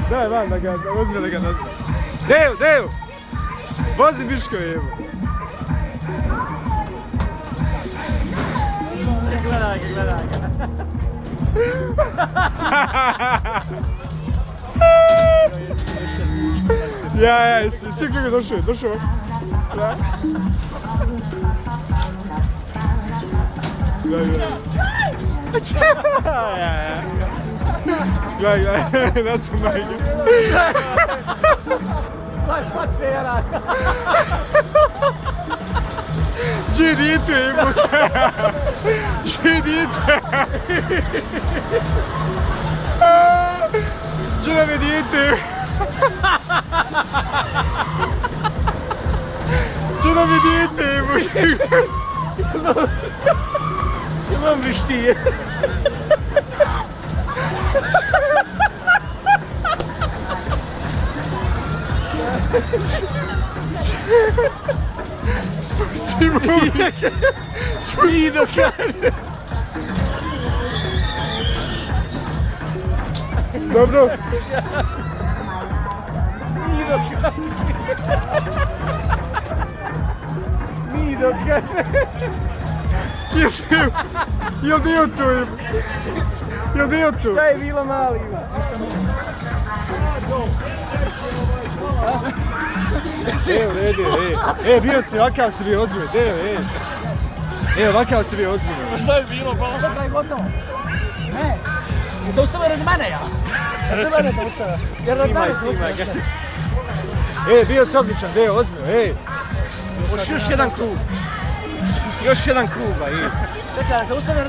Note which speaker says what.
Speaker 1: Daj van da ga, ozbiljno da ga ne zna. Deju! Vozi Biško jevo.
Speaker 2: Gledaj ga.
Speaker 1: Ja, svi kako došao. Ja. Gledaj, da su majke.
Speaker 2: Baš fera.
Speaker 1: Gdje dite, jebote? Gdje dite? Gdje nam je dite? Gdje nam je dite, jebote?
Speaker 2: Imam vištije.
Speaker 1: Spustimo uvijek.
Speaker 2: I do kaže.
Speaker 1: Dobro.
Speaker 2: I do kaže. Mi do kaže.
Speaker 1: Jel bio tu?
Speaker 2: Šta je bilo mali?
Speaker 1: Bio si, ovakav si bio ozbiljno, ovakav si bio ozbiljno.
Speaker 2: Šta je bilo, pa? Sada je gotovo. Ne, zaustavio radi mene, ja. Radi mene zaustavio. Jer radi mene zaustavio.
Speaker 1: Bio si odličan, ozbiljno,
Speaker 2: Još jedan krug. Čekaj, zaustavio